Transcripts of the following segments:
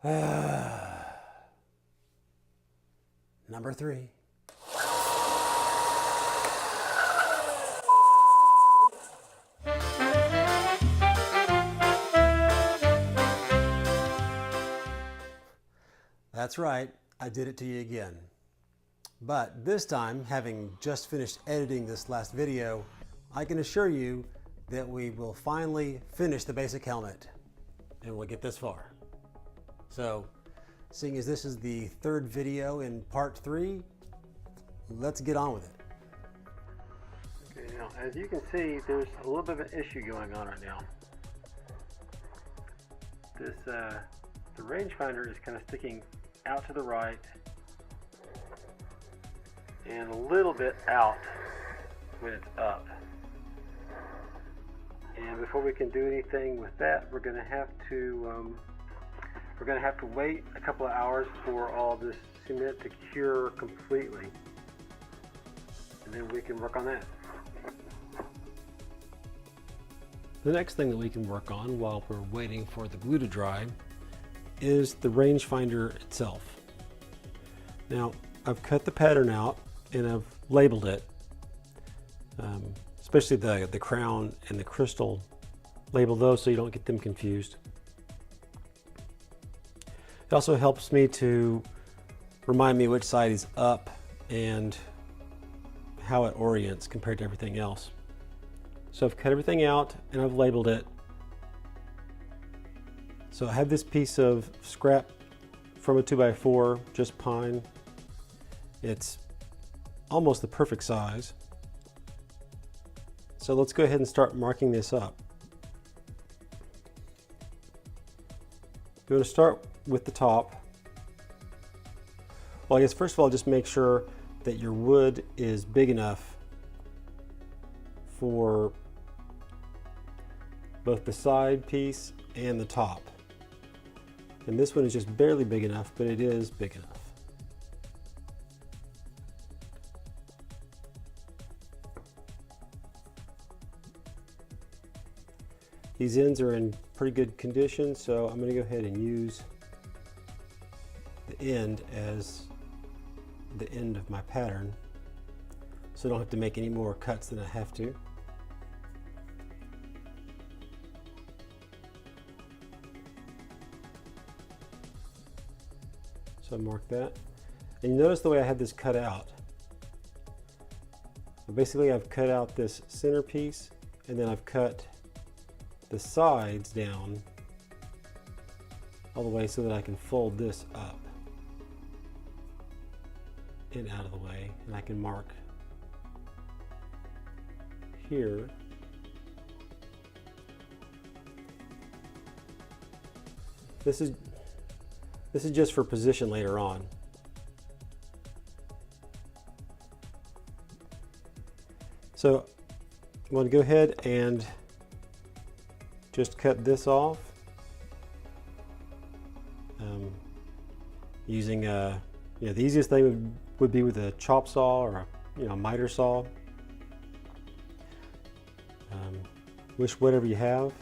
Number 3. That's right, I did it to you again. But this time, having just finished editing this last video, I can assure you that we will finally finish the basic helmet, and we'll get this far. So, seeing as this is the third video in part 3, let's get on with it. Okay, now as you can see, there's a little bit of an issue going on right now. This the rangefinder is kind of sticking out to the right and a little bit out when it's up. And before we can do anything with that, we're going to have to wait a couple of hours for all this cement to cure completely, and then we can work on that. The next thing that we can work on while we're waiting for the glue to dry is the rangefinder itself. Now, I've cut the pattern out and I've labeled it, especially the crown and the crystal. Label those so you don't get them confused. It also helps me to remind me which side is up and how it orients compared to everything else. So I've cut everything out and I've labeled it. So I have this piece of scrap from a 2x4, just pine. It's almost the perfect size. So let's go ahead and start marking this up. You want to start with the top. Well, I guess first of all, just make sure that your wood is big enough for both the side piece and the top. And this one is just barely big enough, but it is big enough. These ends are in pretty good condition, so I'm going to go ahead and use the end as the end of my pattern, so I don't have to make any more cuts than I have to. So mark that. And you notice the way I had this cut out. So basically I've cut out this center piece and then I've cut the sides down all the way so that I can fold this up and out of the way, and I can mark here. This is just for position later on. So I'm going to go ahead and just cut this off using the easiest thing would be with a chop saw or a miter saw. Whatever you have.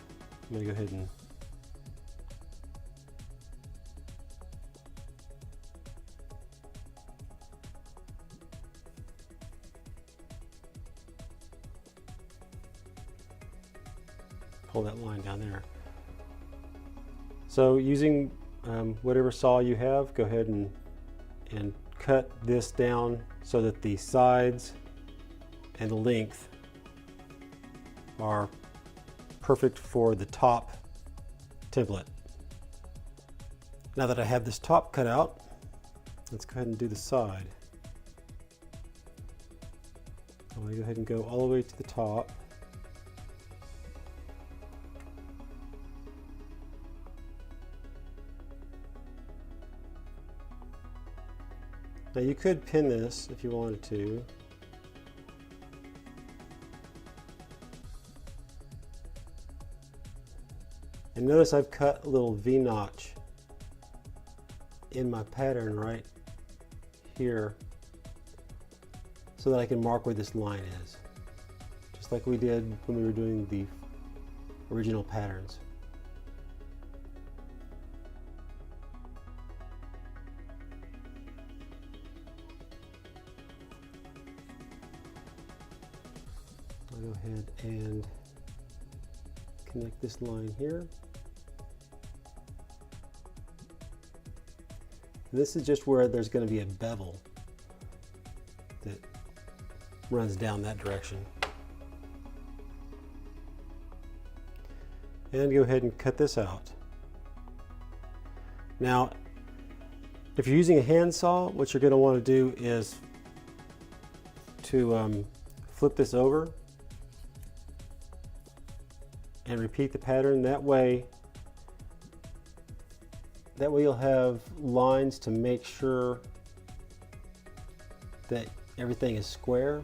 I'm going to go ahead and pull that line down there. So using whatever saw you have, go ahead and cut this down so that the sides and the length are perfect for the top template. Now that I have this top cut out, let's go ahead and do the side. I'm going to go ahead and go all the way to the top. Now you could pin this if you wanted to. And notice I've cut a little V-notch in my pattern right here so that I can mark where this line is, just like we did when we were doing the original patterns. I'll go ahead and connect this line here. This is just where there's going to be a bevel that runs down that direction. And go ahead and cut this out. Now, if you're using a handsaw, what you're going to want to do is to flip this over and repeat the pattern. That way you'll have lines to make sure that everything is square.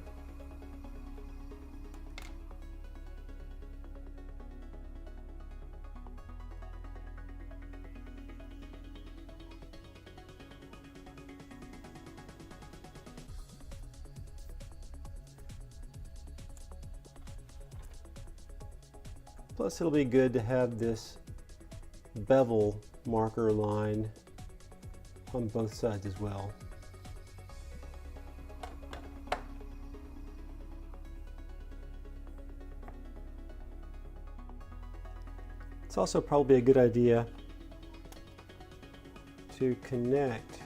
Plus, it'll be good to have this bevel marker line on both sides as well. It's also probably a good idea to connect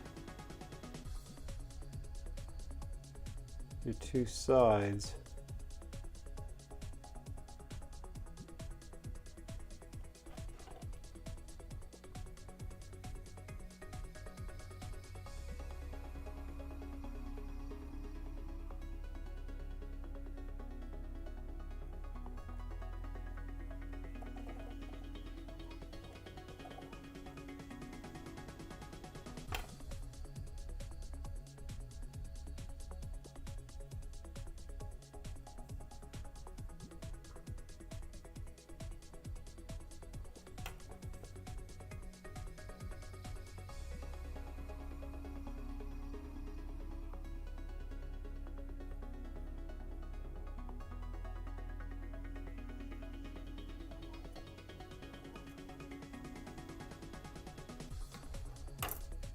your two sides .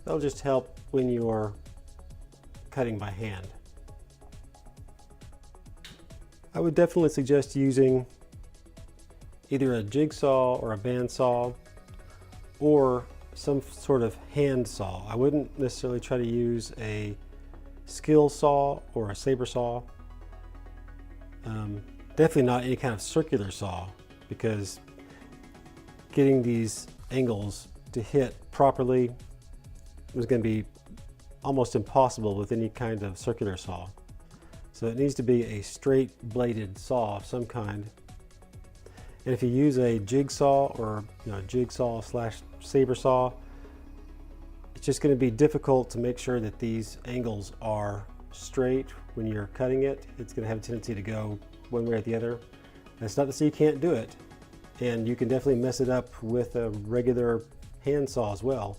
That'll just help when you're cutting by hand. I would definitely suggest using either a jigsaw or a bandsaw or some sort of hand saw. I wouldn't necessarily try to use a skill saw or a saber saw. Definitely not any kind of circular saw, because getting these angles to hit properly was going to be almost impossible with any kind of circular saw. So it needs to be a straight bladed saw of some kind. And if you use a jigsaw or jigsaw slash saber saw, it's just going to be difficult to make sure that these angles are straight when you're cutting it. It's going to have a tendency to go one way or the other. That's not to say you can't do it, and you can definitely mess it up with a regular hand saw as well,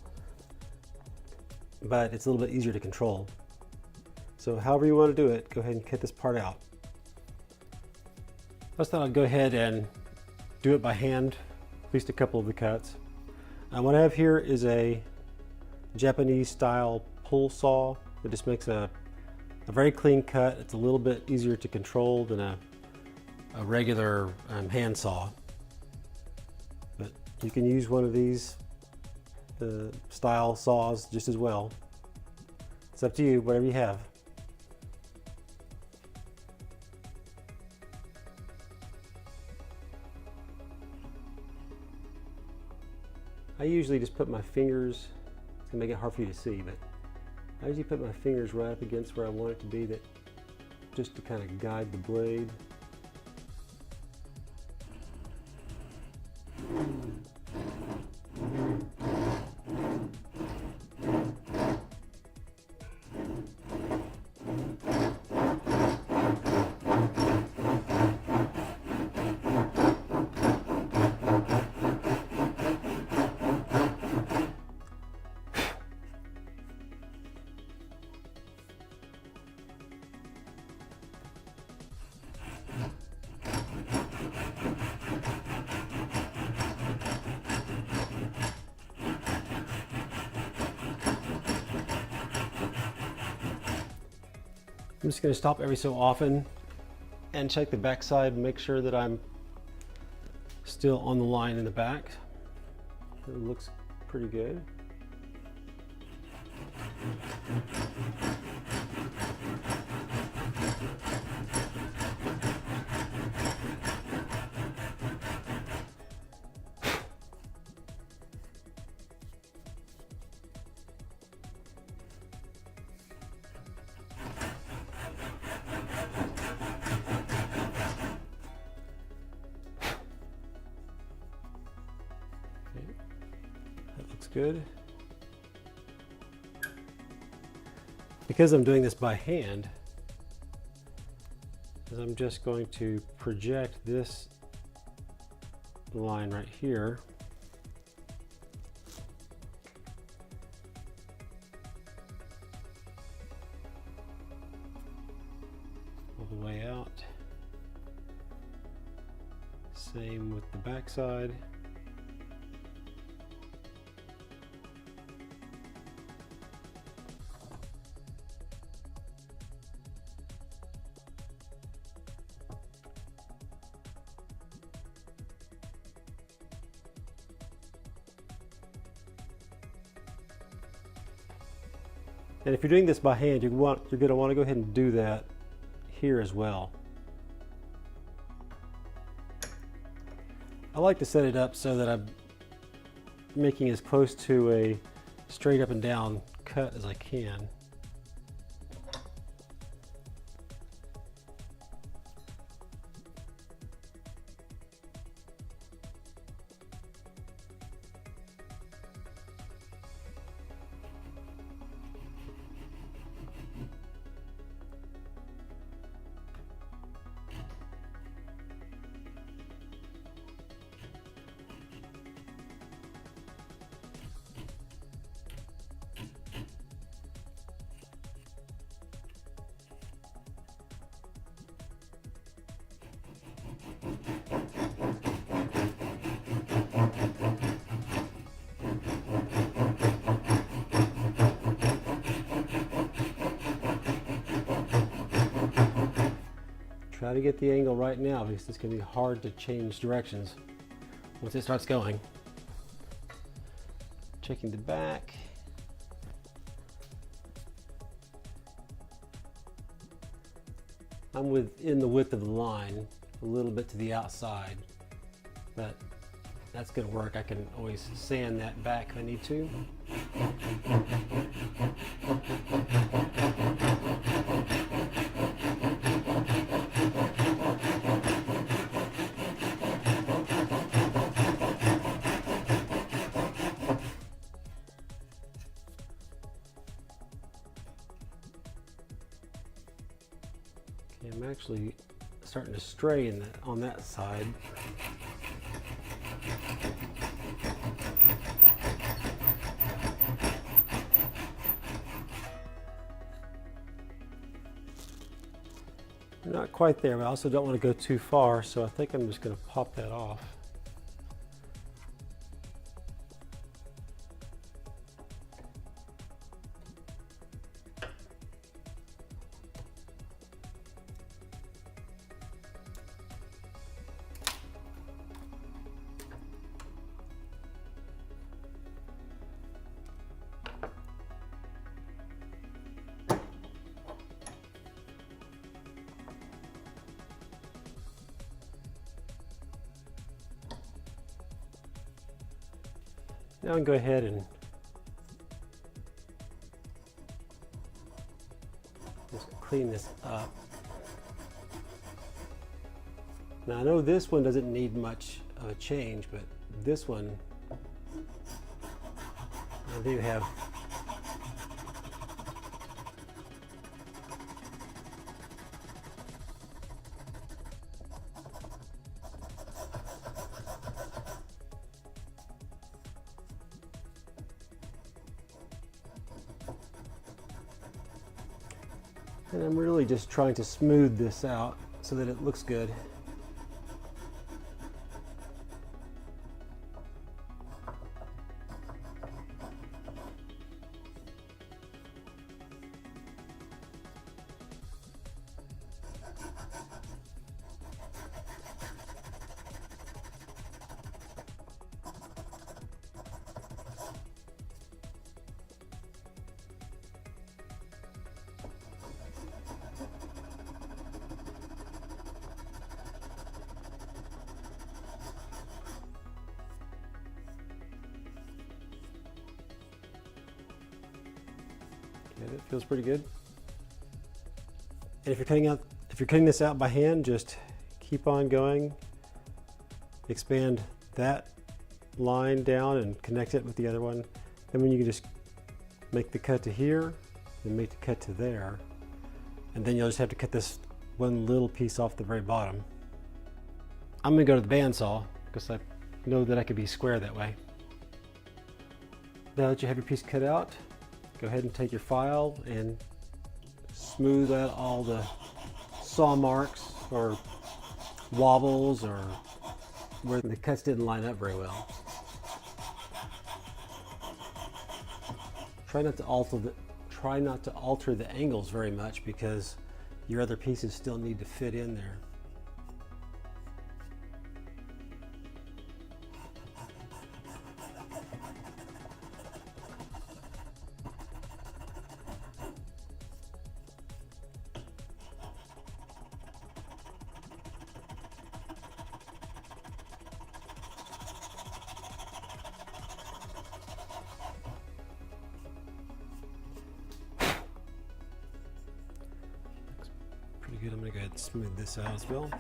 but it's a little bit easier to control. So however you want to do it, go ahead and cut this part out. I thought I'd go ahead and do it by hand, at least a couple of the cuts. What I have here is a Japanese style pull saw that just makes a very clean cut. It's a little bit easier to control than a regular hand saw. But you can use one of these style saws just as well. It's up to you, whatever you have. I usually just put my fingers, it's gonna make it hard for you to see, but I usually put my fingers right up against where I want it to be, just to kind of guide the blade. I'm just going to stop every so often and check the back side, make sure that I'm still on the line in the back. It looks pretty good. That looks good. Because I'm doing this by hand, I'm just going to project this line right here all the way out. Same with the back side. And if you're doing this by hand, you're going to want to go ahead and do that here as well. I like to set it up so that I'm making as close to a straight up and down cut as I can. Try to get the angle right now because it's going to be hard to change directions once it starts going. Checking the back. I'm within the width of the line, a little bit to the outside, but that's going to work. I can always sand that back if I need to. I'm actually starting to stray on that side. Not quite there, but I also don't want to go too far, so I think I'm just going to pop that off. Now I can go ahead and just clean this up. Now I know this one doesn't need much of a change, but this one I do have and I'm really just trying to smooth this out so that it looks good. Okay, that feels pretty good. And if you're cutting this out by hand, just keep on going. Expand that line down and connect it with the other one. Then when you can just make the cut to here, then make the cut to there. And then you'll just have to cut this one little piece off the very bottom. I'm gonna go to the bandsaw because I know that I could be square that way. Now that you have your piece cut out, go ahead and take your file and smooth out all the saw marks or wobbles or where the cuts didn't line up very well. Try not to alter the angles very much because your other pieces still need to fit in there. Good. I'm going to go ahead and smooth this out as well.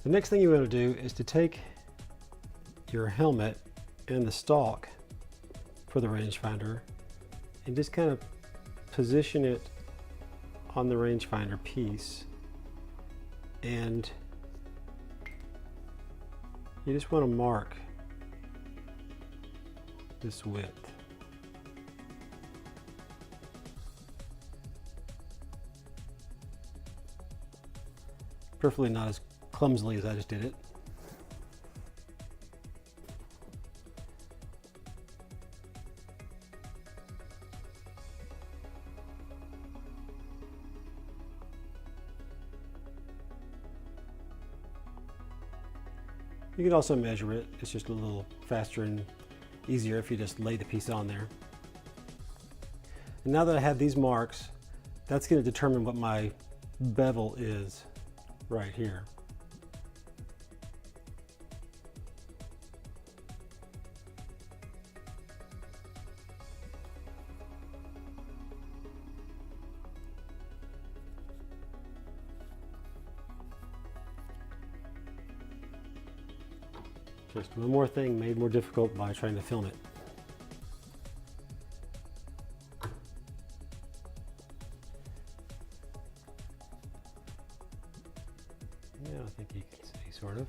The next thing you want to do is to take your helmet and the stock for the rangefinder and just kind of position it on the rangefinder piece, and you just want to mark this width. Preferably not as clumsily as I just did it. You can also measure it. It's just a little faster and easier if you just lay the piece on there. And now that I have these marks, that's going to determine what my bevel is right here. Just one more thing made more difficult by trying to film it. Yeah, I think you can see, sort of.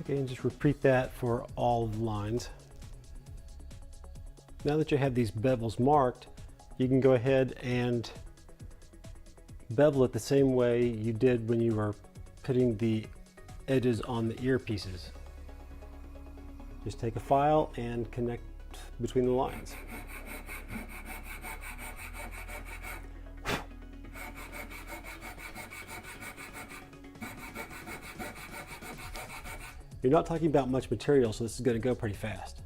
Okay, and just repeat that for all of the lines. Now that you have these bevels marked, you can go ahead and bevel it the same way you did when you were putting the edges on the earpieces. Just take a file and connect between the lines. You're not talking about much material, so this is going to go pretty fast.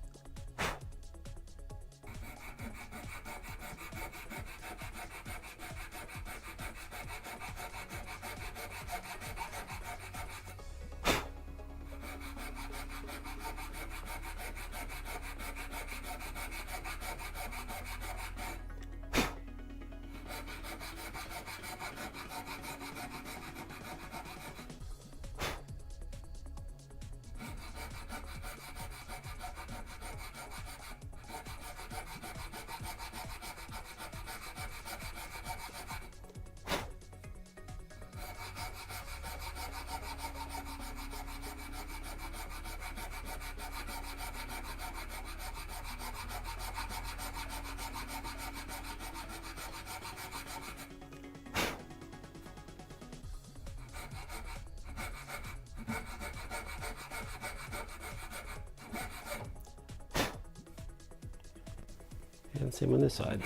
And same on this side.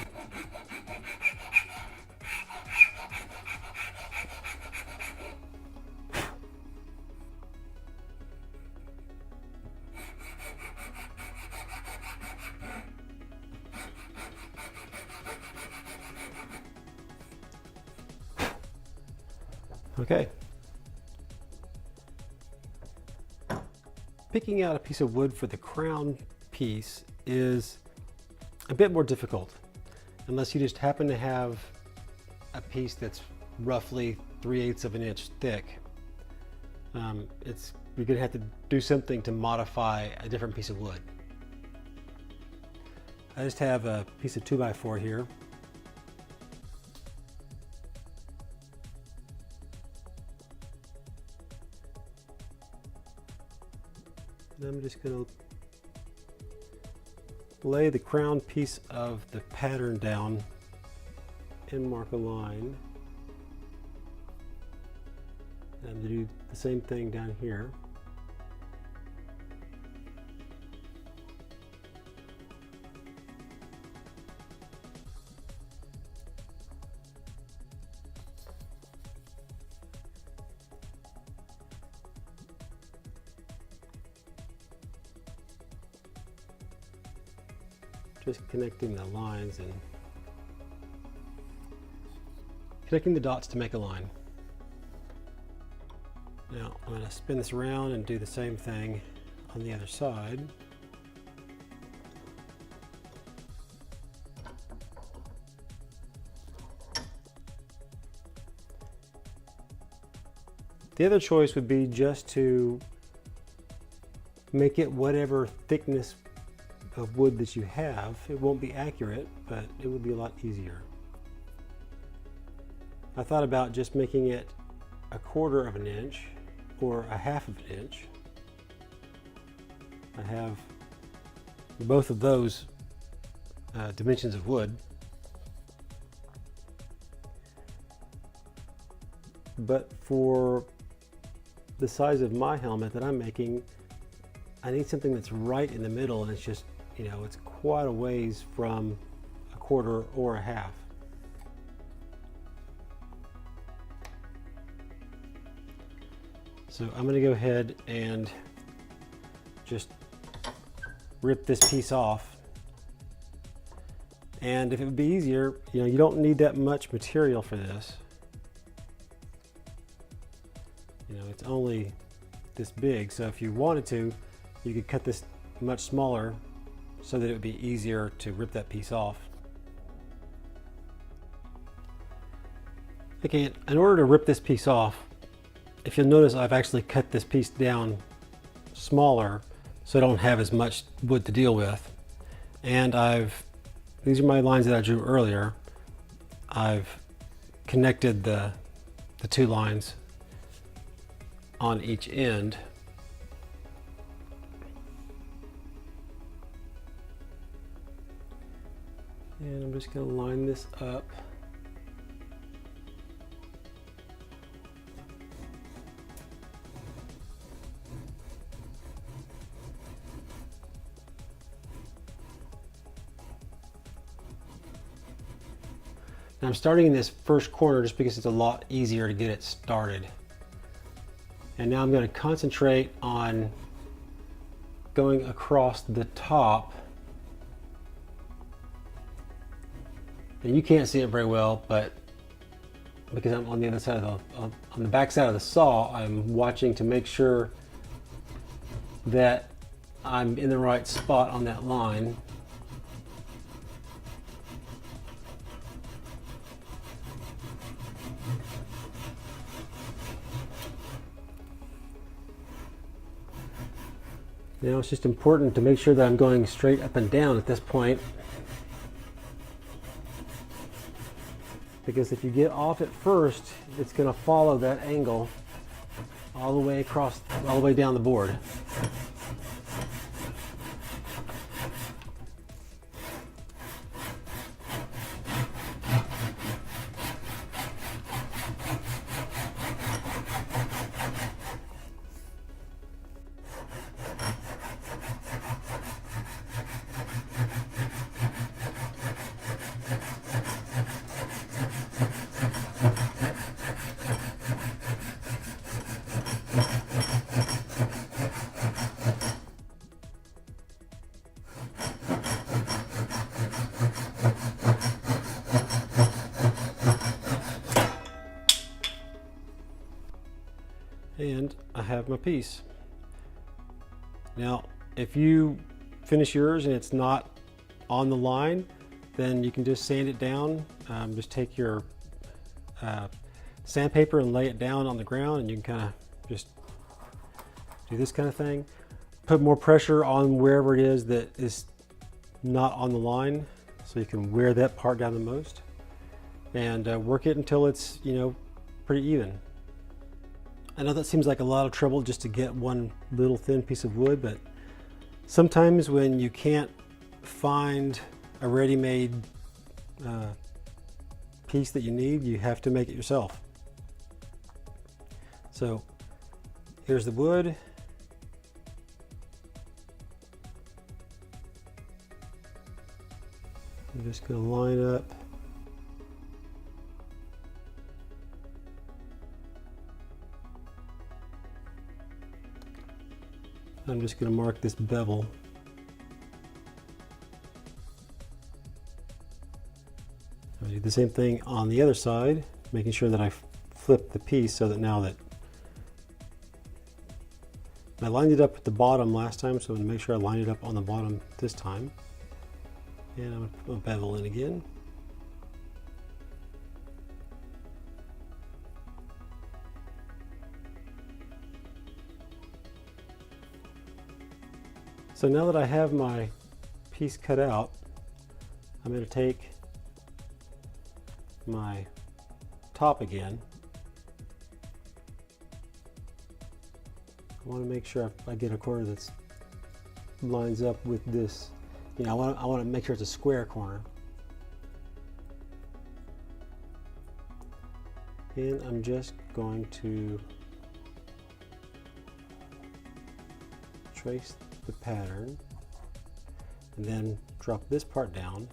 Okay. Picking out a piece of wood for the crown piece is a bit more difficult unless you just happen to have a piece that's roughly 3/8 of an inch thick. You're going to have to do something to modify a different piece of wood. I just have a piece of 2x4 here. And I'm just going to lay the crown piece of the pattern down and mark a line. And I'm going to do the same thing down here. Just connecting the lines and connecting the dots to make a line. Now I'm going to spin this around and do the same thing on the other side. The other choice would be just to make it whatever thickness of wood that you have. It won't be accurate, but it would be a lot easier. I thought about just making it 1/4 of an inch or 1/2 of an inch. I have both of those dimensions of wood, but for the size of my helmet that I'm making, I need something that's right in the middle, and it's just, you know, it's quite a ways from 1/4 or 1/2. So I'm going to go ahead and just rip this piece off. And if it would be easier, you know, you don't need that much material for this. You know, it's only this big, so if you wanted to, you could cut this much smaller so that it would be easier to rip that piece off. Okay, in order to rip this piece off, if you'll notice, I've actually cut this piece down smaller so I don't have as much wood to deal with. And these are my lines that I drew earlier. I've connected the two lines on each end. And I'm just going to line this up. Now I'm starting in this first corner just because it's a lot easier to get it started. And now I'm going to concentrate on going across the top. And you can't see it very well, but because I'm on the other side of on the back side of the saw, I'm watching to make sure that I'm in the right spot on that line. Now it's just important to make sure that I'm going straight up and down at this point, because if you get off at first, it's going to follow that angle all the way across, all the way down the board. And I have my piece. Now, if you finish yours and it's not on the line, then you can just sand it down. Just take your sandpaper and lay it down on the ground, and you can kind of just do this kind of thing. Put more pressure on wherever it is that is not on the line, so you can wear that part down the most, and work it until it's, you know, pretty even. I know that seems like a lot of trouble just to get one little thin piece of wood, but sometimes when you can't find a ready-made piece that you need, you have to make it yourself. So here's the wood. I'm just going to line up I'm just going to mark this bevel. I'll do the same thing on the other side, making sure that I flip the piece so that now that I lined it up at the bottom last time, so I'm going to make sure I line it up on the bottom this time. And I'm going to put my bevel in again. So now that I have my piece cut out, I'm going to take my top again. I want to make sure I get a corner that lines up with this. You know, I want to make sure it's a square corner. And I'm just going to trace the pattern and then drop this part down.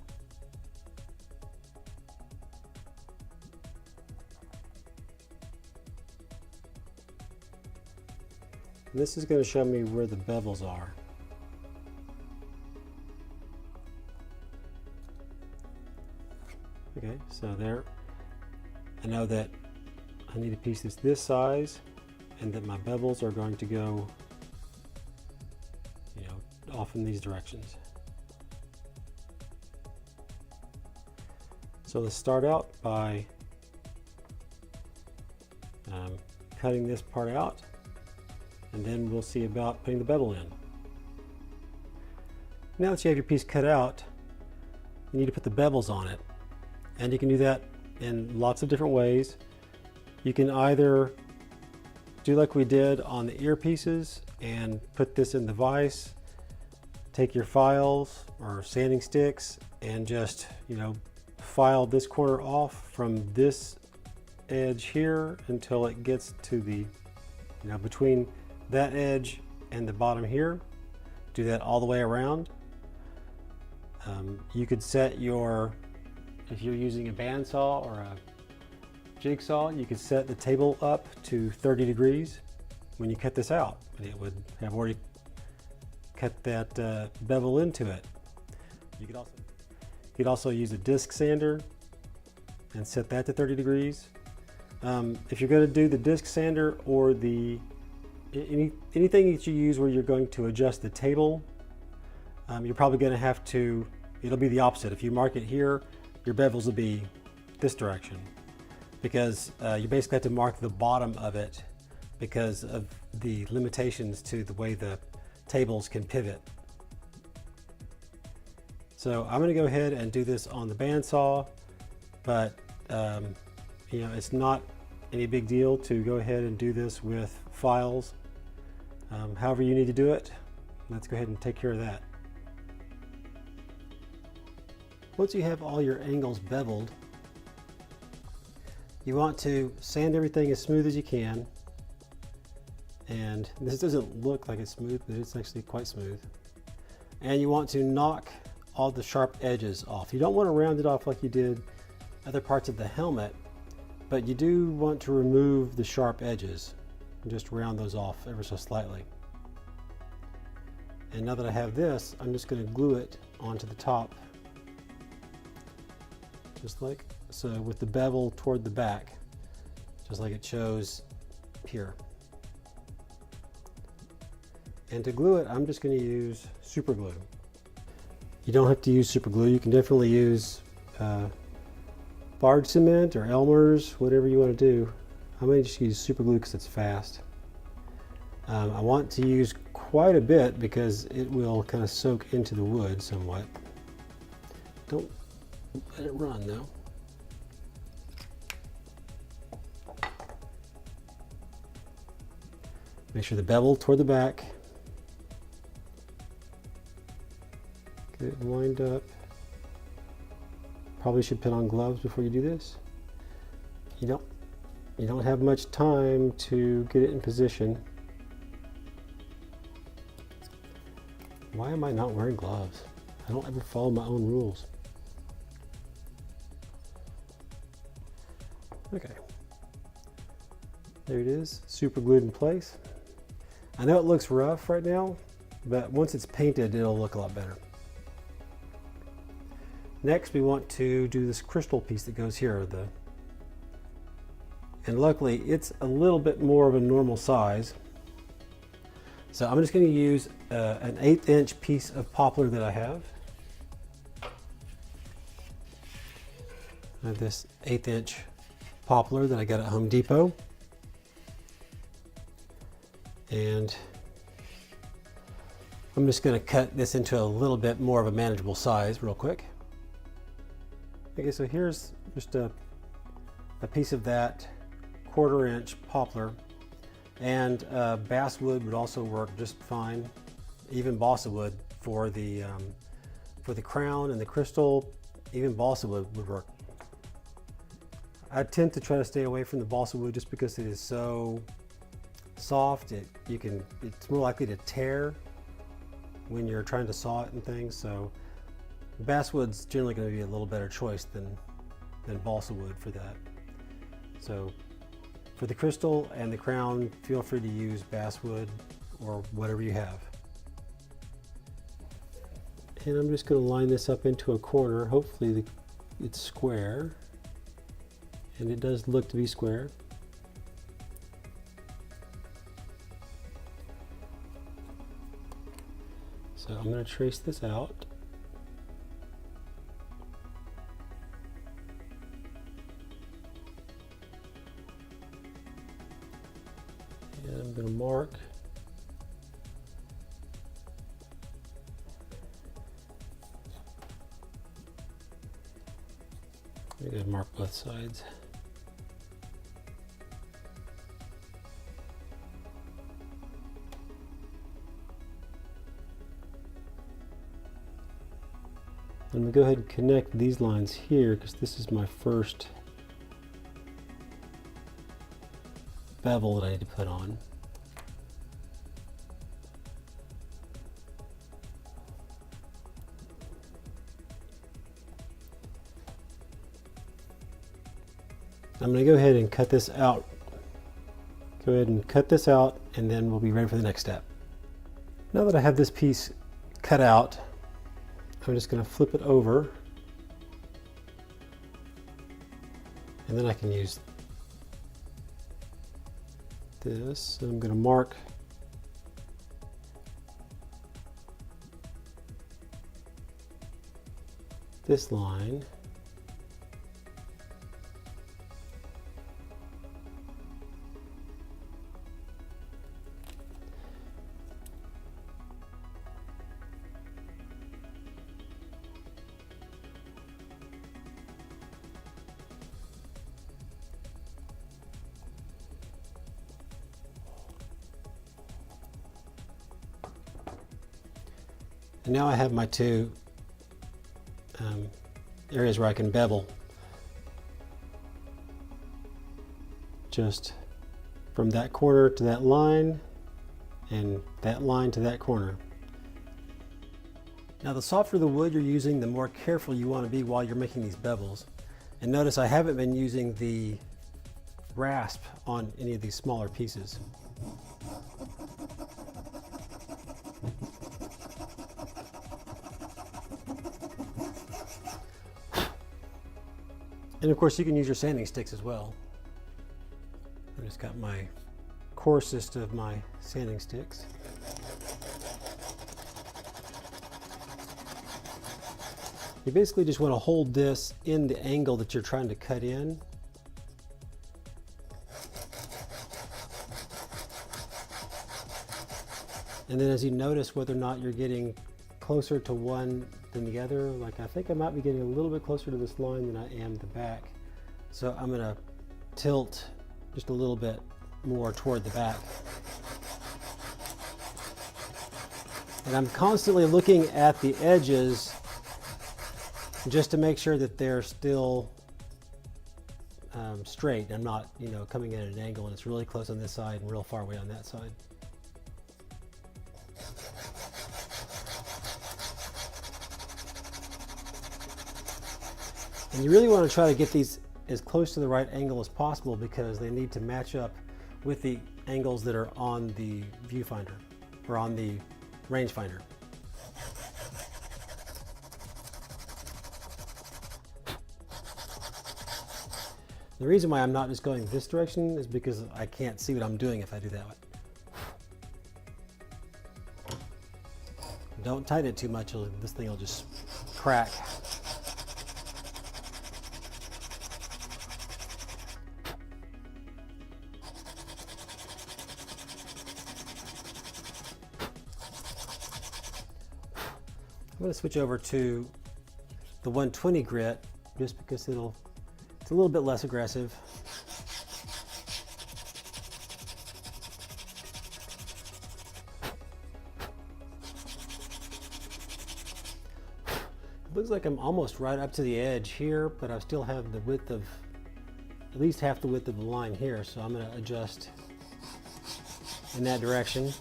And this is going to show me where the bevels are. Okay, so there, I know that I need a piece that's this size and that my bevels are going to go, you know, off in these directions. So let's start out by cutting this part out, and then we'll see about putting the bevel in. Now that you have your piece cut out, you need to put the bevels on it. And you can do that in lots of different ways. You can either do like we did on the earpieces and put this in the vise, take your files or sanding sticks and just, you know, file this corner off from this edge here until it gets to the, you know, between that edge and the bottom here. Do that all the way around. You could set your, if you're using a bandsaw or a jigsaw, you could set the table up to 30 degrees when you cut this out, and it would have already cut that bevel into it. You could also use a disc sander and set that to 30 degrees. If you're going to do the disc sander or the anything that you use where you're going to adjust the table, you're probably going to have to, it'll be the opposite. If you mark it here, your bevels will be this direction, because you basically have to mark the bottom of it because of the limitations to the way the tables can pivot. So I'm going to go ahead and do this on the bandsaw, but you know, it's not any big deal to go ahead and do this with files. However you need to do it, let's go ahead and take care of that. Once you have all your angles beveled, you want to sand everything as smooth as you can. And this doesn't look like it's smooth, but it's actually quite smooth. And you want to knock all the sharp edges off. You don't want to round it off like you did other parts of the helmet, but you do want to remove the sharp edges and just round those off ever so slightly. And now that I have this, I'm just going to glue it onto the top, just like so, with the bevel toward the back, just like it shows here. And to glue it, I'm just going to use super glue. You don't have to use super glue. You can definitely use barge cement or Elmer's, whatever you want to do. I'm going to just use super glue because it's fast. I want to use quite a bit because it will kind of soak into the wood somewhat. Don't let it run though. Make sure the bevel toward the back. Get it lined up. Probably should put on gloves before you do this. You don't have much time to get it in position. Why am I not wearing gloves? I don't ever follow my own rules. Okay. There it is, super glued in place. I know it looks rough right now, but once it's painted, it'll look a lot better. Next, we want to do this crystal piece that goes here. And luckily, it's a little bit more of a normal size. So I'm just going to use an 1/8 inch piece of poplar that I have. I have this 1/8 inch poplar that I got at Home Depot. And I'm just going to cut this into a little bit more of a manageable size real quick. Okay, so here's just a piece of that 1/4 inch poplar, and basswood would also work just fine. Even balsa wood for the crown and the crystal, even balsa wood would work. I tend to try to stay away from the balsa wood just because it is so soft. It's more likely to tear when you're trying to saw it and things. So basswood's generally going to be a little better choice than balsa wood for that. So for the crystal and the crown, feel free to use basswood or whatever you have. And I'm just going to line this up into a corner. Hopefully it's square, and it does look to be square. So I'm going to trace this out. And I'm going to mark. I'm going to mark both sides. I'm going to go ahead and connect these lines here because this is my first bevel that I need to put on. I'm going to go ahead and cut this out. Go ahead and cut this out, and then we'll be ready for the next step. Now that I have this piece cut out, I'm just going to flip it over, and then I can use this. And I'm going to mark this line. And now I have my two areas where I can bevel just from that corner to that line and that line to that corner. Now the softer the wood you're using, the more careful you want to be while you're making these bevels. And notice I haven't been using the rasp on any of these smaller pieces. And of course you can use your sanding sticks as well. I just got my coarsest of my sanding sticks. You basically just want to hold this in the angle that you're trying to cut in. And then as you notice whether or not you're getting closer to one than the other, like I think I might be getting a little bit closer to this line than I am the back. So I'm going to tilt just a little bit more toward the back. And I'm constantly looking at the edges just to make sure that they're still straight. I'm not, coming in at an angle and it's really close on this side and real far away on that side. And you really want to try to get these as close to the right angle as possible because they need to match up with the angles that are on the viewfinder or on the rangefinder. The reason why I'm not just going this direction is because I can't see what I'm doing if I do that way. Don't tighten it too much, or this thing will just crack. I'm going to switch over to the 120 grit just because it's a little bit less aggressive. It looks like I'm almost right up to the edge here, but I still have the width of, at least half the width of the line here, so I'm going to adjust in that direction.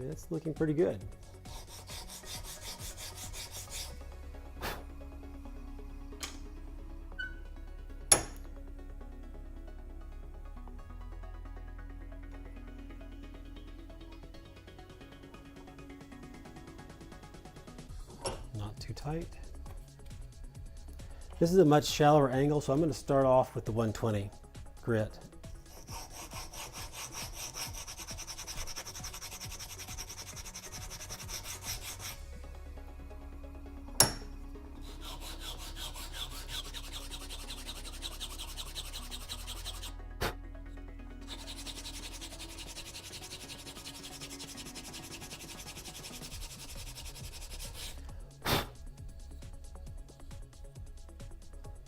It's looking pretty good. Not too tight. This is a much shallower angle, so I'm going to start off with the 120 grit.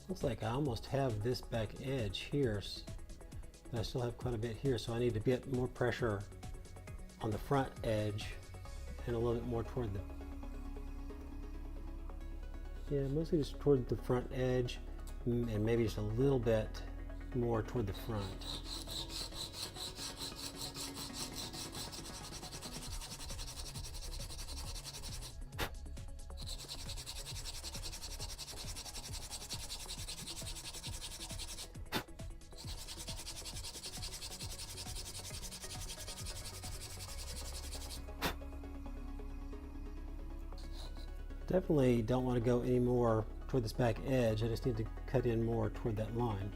Looks like I almost have this back edge here, but I still have quite a bit here, so I need to get more pressure on the front edge and a little bit more toward mostly just toward the front edge and maybe just a little bit more toward the front. Definitely don't want to go any more toward this back edge. I just need to cut in more toward that line.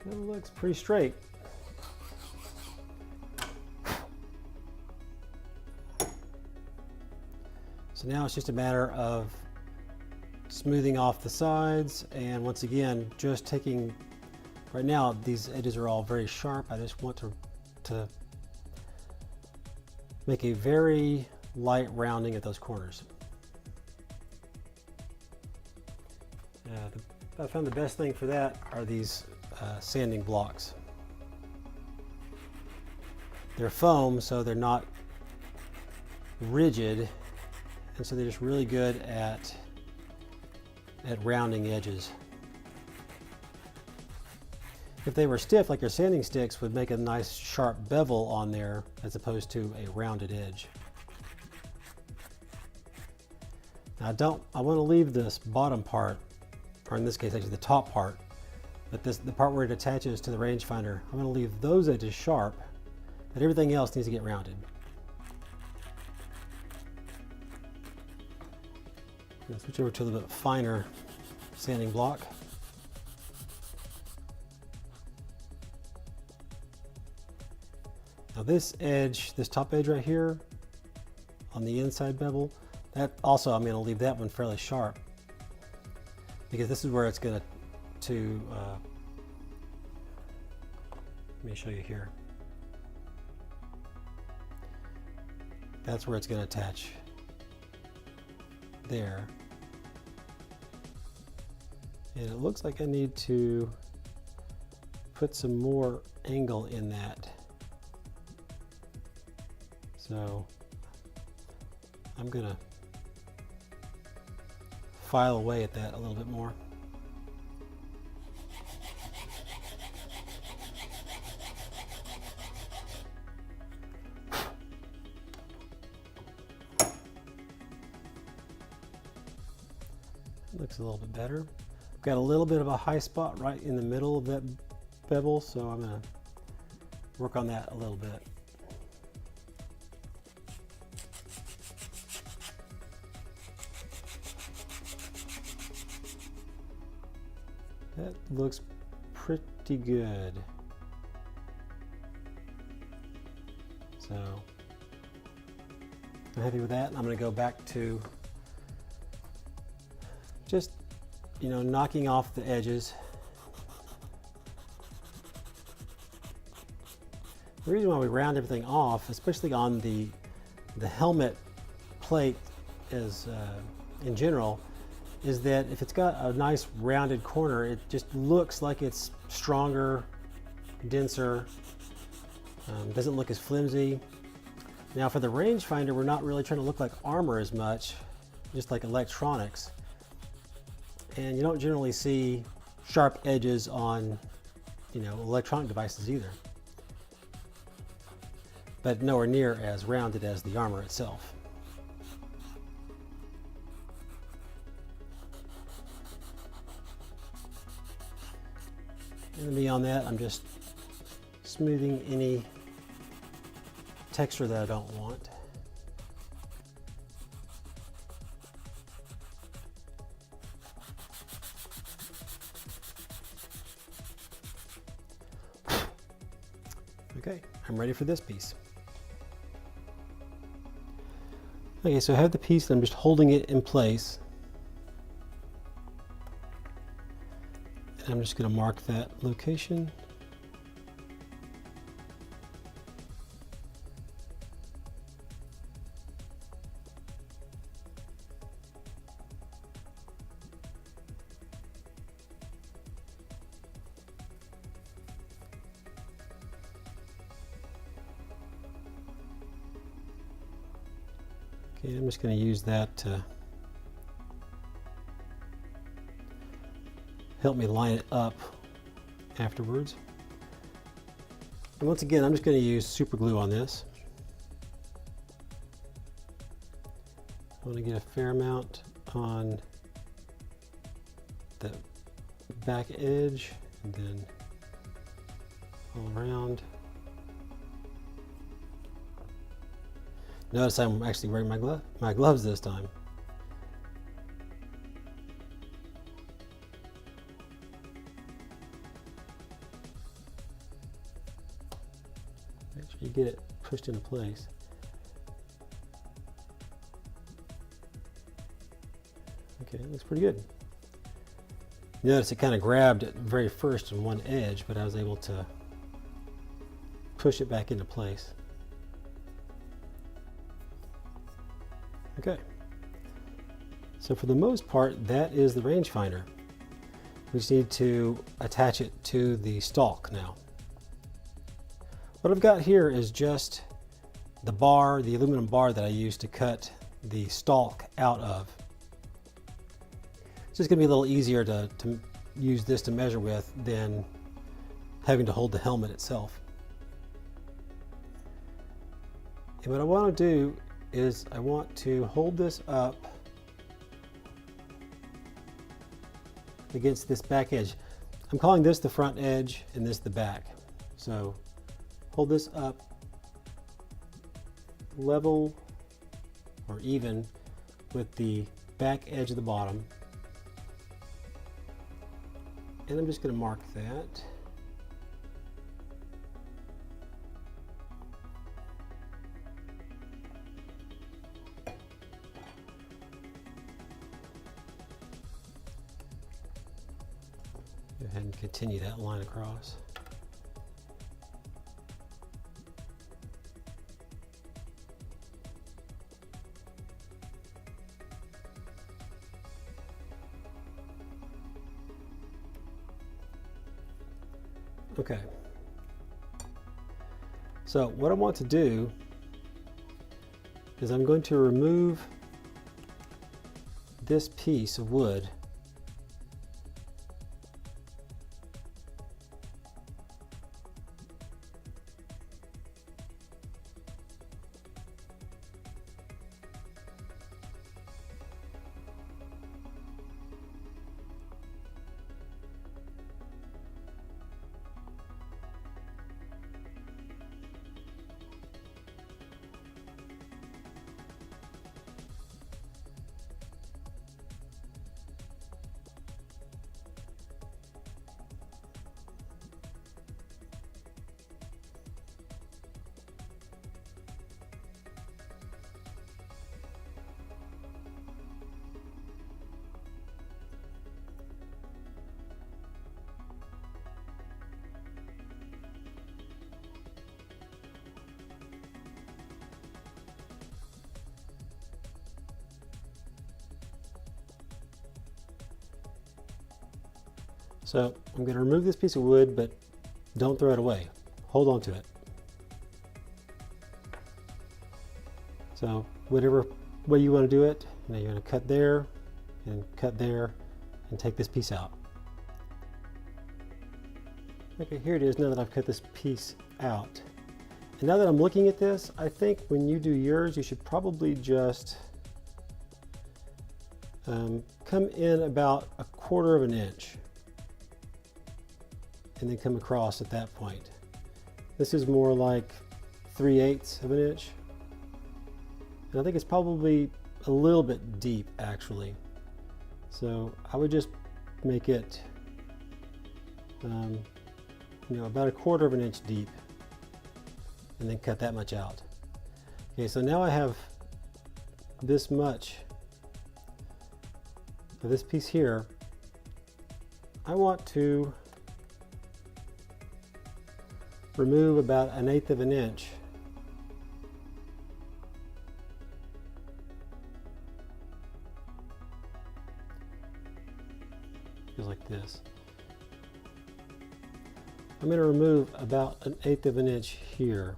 That looks pretty straight. So now it's just a matter of smoothing off the sides, and once again just taking, right now these edges are all very sharp. I just want to make a very light rounding at those corners. I found the best thing for that are these sanding blocks. They're foam, so they're not rigid, and so they're just really good at rounding edges. If they were stiff, like your sanding sticks would make a nice sharp bevel on there as opposed to a rounded edge. Now I want to leave this bottom part, or in this case actually the top part, but the part where it attaches to the rangefinder, I'm going to leave those edges sharp, but everything else needs to get rounded. I'm going to switch over to a little bit finer sanding block. Now this edge, this top edge right here on the inside bevel, that also I'm going to leave that one fairly sharp, because this is where it's going to let me show you here. That's where it's going to attach there. And it looks like I need to put some more angle in that. So I'm going to file away at that a little bit more. Looks a little bit better. I've got a little bit of a high spot right in the middle of that bevel, so I'm going to work on that a little bit. That looks pretty good. So I'm happy with that. I'm going to go back to just, you know, knocking off the edges. The reason why we round everything off, especially on the helmet plate as in general, is that if it's got a nice rounded corner, it just looks like it's stronger, denser, doesn't look as flimsy. Now for the rangefinder, we're not really trying to look like armor as much, just like electronics. And you don't generally see sharp edges on, you know, electronic devices either, but nowhere near as rounded as the armor itself. And beyond that, I'm just smoothing any texture that I don't want. Okay, I'm ready for this piece. Okay, so I have the piece and I'm just holding it in place. And I'm just going to mark that location. Okay, I'm just going to use that to help me line it up afterwards. And once again, I'm just going to use super glue on this. I want to get a fair amount on the back edge and then all around. Notice I'm actually wearing my gloves this time. Make sure you get it pushed into place. Okay, it looks pretty good. Notice it kind of grabbed at very first on one edge, but I was able to push it back into place. Okay, so for the most part, that is the rangefinder. We just need to attach it to the stalk now. What I've got here is just the bar, the aluminum bar that I used to cut the stalk out of. It's just going to be a little easier to use this to measure with than having to hold the helmet itself. And what I want to do is I want to hold this up against this back edge. I'm I'm calling this the front edge and this the back. So hold this up level or even with the back edge of the bottom. And I'm just going to mark that. Go ahead and continue that line across. Okay. So what I want to do is I'm going to remove this piece of wood . So I'm going to remove this piece of wood, but don't throw it away. Hold on to it. So whatever way you want to do it, now you're going to cut there and take this piece out. Okay, here it is now that I've cut this piece out. And now that I'm looking at this, I think when you do yours, you should probably just come in about 1/4 of an inch and then come across at that point. This is more like 3/8 of an inch. And I think it's probably a little bit deep actually. So I would just make it about 1/4 of an inch deep and then cut that much out. Okay, so now I have this much of this piece here. I want to remove about 1/8 of an inch . Goes like this. I'm going to remove about 1/8 of an inch here.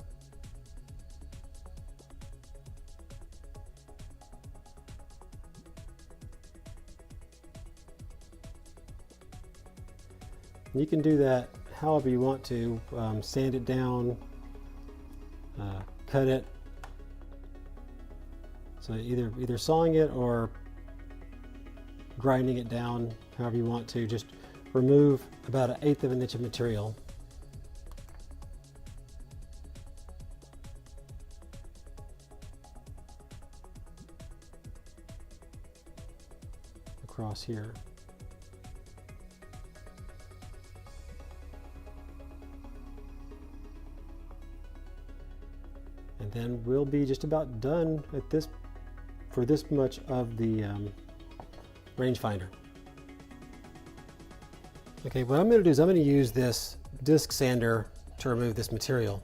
And you can do that however you want to, sand it down, cut it. So either sawing it or grinding it down, however you want to. Just remove about 1/8 of an inch of material. Across here. And then we'll be just about done at this for this much of the rangefinder. Okay, what I'm going to do is I'm going to use this disc sander to remove this material.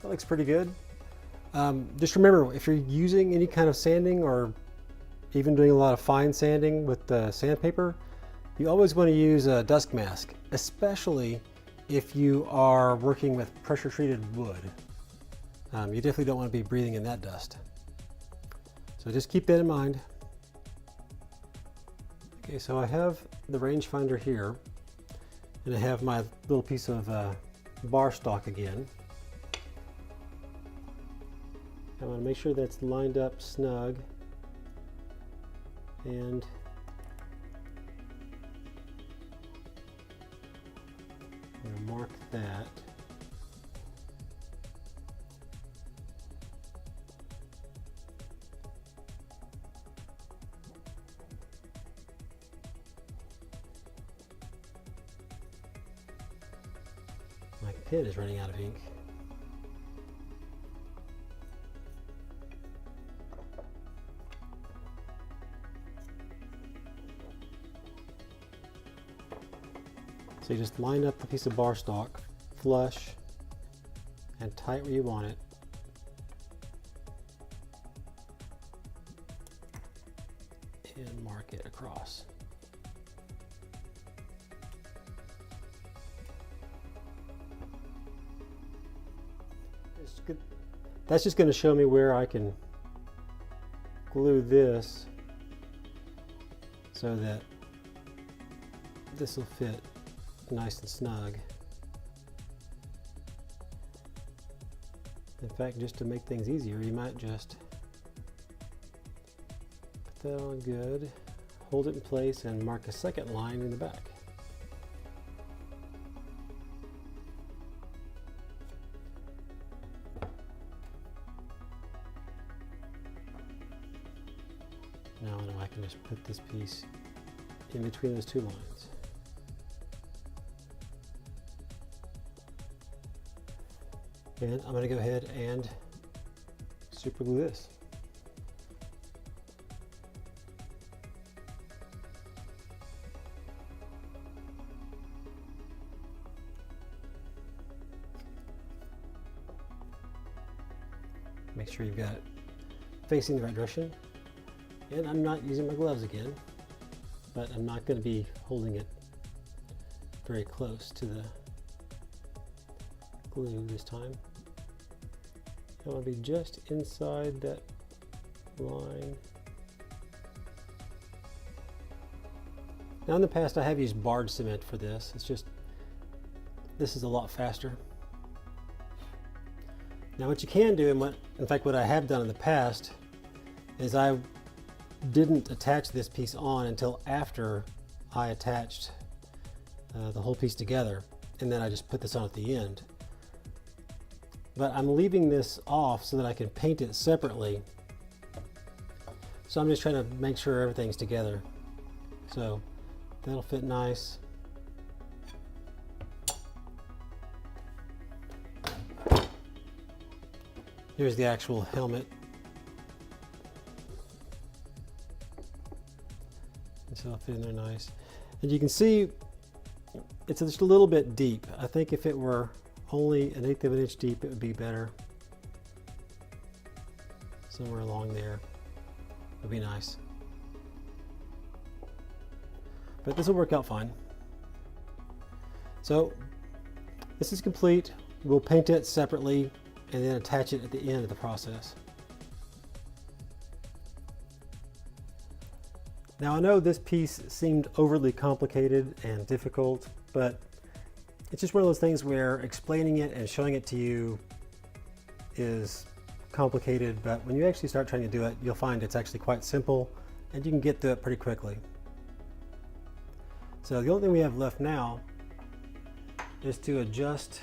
That looks pretty good. Just remember, if you're using any kind of sanding or even doing a lot of fine sanding with sandpaper, you always want to use a dust mask, especially if you are working with pressure treated wood. You definitely don't want to be breathing in that dust. So just keep that in mind. Okay, so I have the rangefinder here, and I have my little piece of bar stock again. I want to make sure that's lined up snug, and I'm going to mark that. My pen is running out of ink. So you just line up the piece of bar stock flush and tight where you want it. And mark it across. That's just going to show me where I can glue this so that this will fit nice and snug. In fact, just to make things easier, you might just put that on good, hold it in place, and mark a second line in the back. Now I know I can just put this piece in between those two lines. And I'm going to go ahead and super glue this. Make sure you've got it facing the right direction. And I'm not using my gloves again, but I'm not going to be holding it very close to the glue this time. I want to be just inside that line. Now in the past I have used barge cement for this. It's just, this is a lot faster. Now what you can do, and in fact what I have done in the past, is I didn't attach this piece on until after I attached the whole piece together, and then I just put this on at the end. But I'm leaving this off so that I can paint it separately. So I'm just trying to make sure everything's together. So that'll fit nice. Here's the actual helmet. And so it'll fit in there nice. And you can see it's just a little bit deep. I think if it were only 1/8 of an inch deep, it would be better. Somewhere along there would be nice. But this will work out fine. So this is complete. We'll paint it separately and then attach it at the end of the process. Now I know this piece seemed overly complicated and difficult, but it's just one of those things where explaining it and showing it to you is complicated, but when you actually start trying to do it, you'll find it's actually quite simple and you can get through it pretty quickly. So the only thing we have left now is to adjust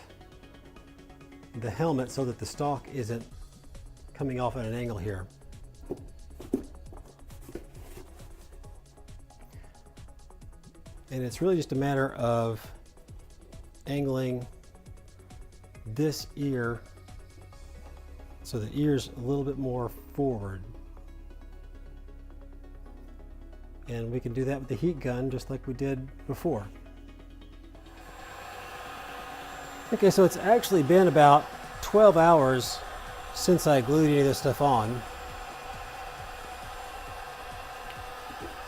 the helmet so that the stock isn't coming off at an angle here. And it's really just a matter of angling this ear so the ear's a little bit more forward. And we can do that with the heat gun just like we did before. Okay, so it's actually been about 12 hours since I glued any of this stuff on.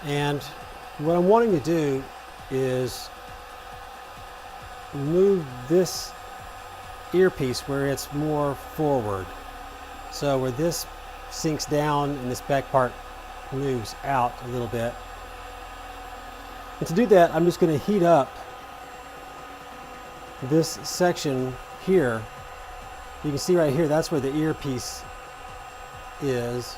And what I'm wanting to do is move this earpiece where it's more forward. So where this sinks down and this back part moves out a little bit. And to do that, I'm just going to heat up this section here. You can see right here, that's where the earpiece is.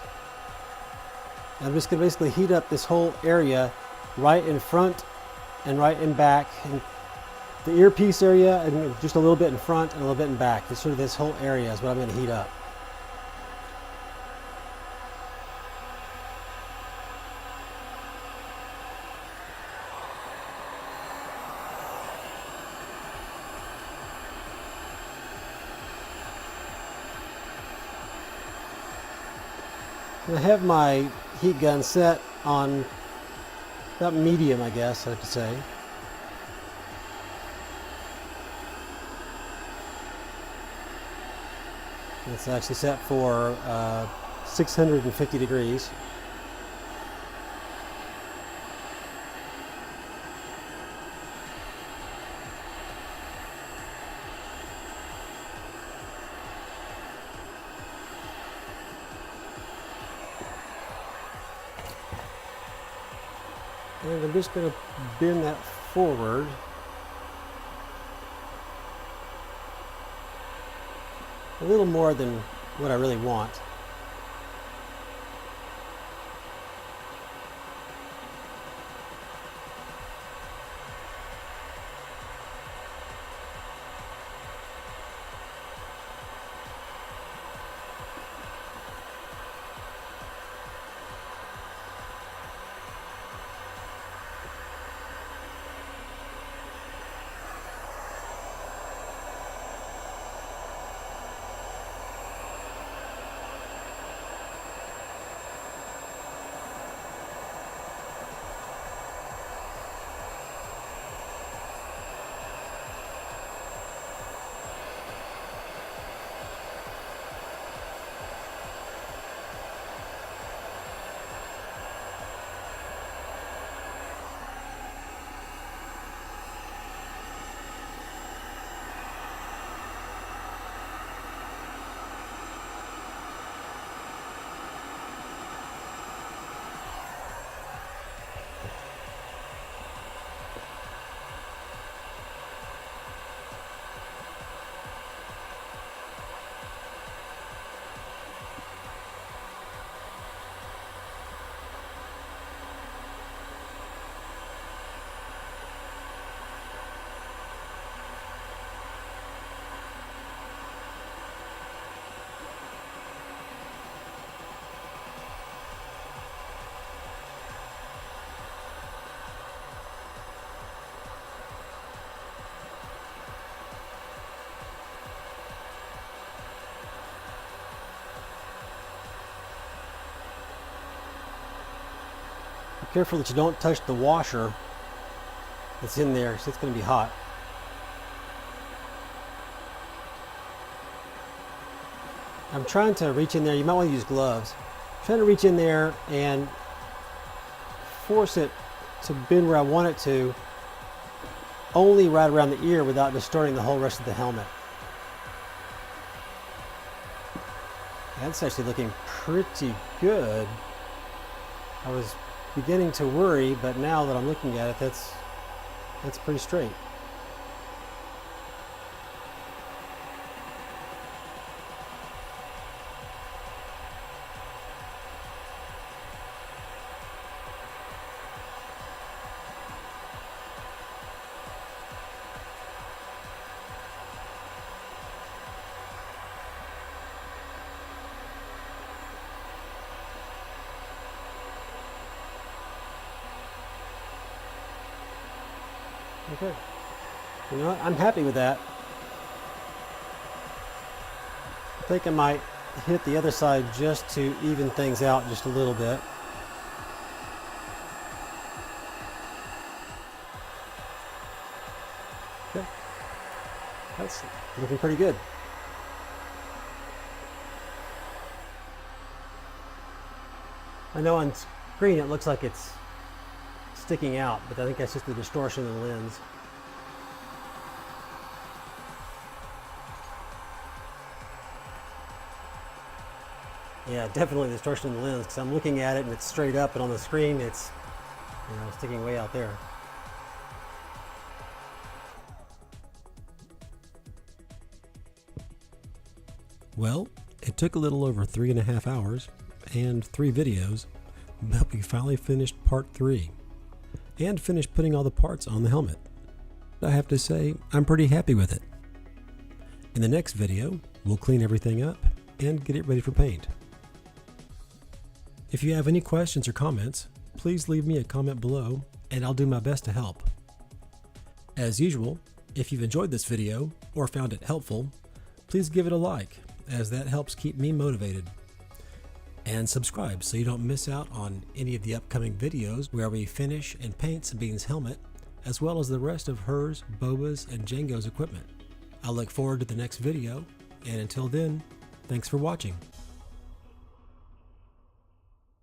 I'm just going to basically heat up this whole area right in front and right in back. And the earpiece area, and just a little bit in front and a little bit in back. It's sort of this whole area is what I'm going to heat up. I have my heat gun set on about medium, I guess I have to say. It's actually set for 650 degrees. And I'm just going to bend that forward. A little more than what I really want. Be careful that you don't touch the washer that's in there, because it's going to be hot. I'm trying to reach in there. You might want to use gloves. I'm trying to reach in there and force it to bend where I want it to, only right around the ear without distorting the whole rest of the helmet. That's actually looking pretty good. I was beginning to worry, but now that I'm looking at it, that's pretty straight. Okay. You know what? I'm happy with that. I think I might hit the other side just to even things out just a little bit. Okay. That's looking pretty good. I know on screen it looks like it's sticking out, but I think that's just the distortion of the lens. Yeah, definitely the distortion of the lens, because I'm looking at it and it's straight up, and on the screen it's, you know, sticking way out there. Well, it took a little over 3.5 hours and 3 videos, but we finally finished part 3 and finished putting all the parts on the helmet. I have to say, I'm pretty happy with it. In the next video, we'll clean everything up and get it ready for paint. If you have any questions or comments, please leave me a comment below and I'll do my best to help. As usual, if you've enjoyed this video or found it helpful, please give it a like, as that helps keep me motivated. And subscribe so you don't miss out on any of the upcoming videos where we finish and paint Sabine's helmet, as well as the rest of hers, Boba's, and Django's equipment. I look forward to the next video, and until then, thanks for watching.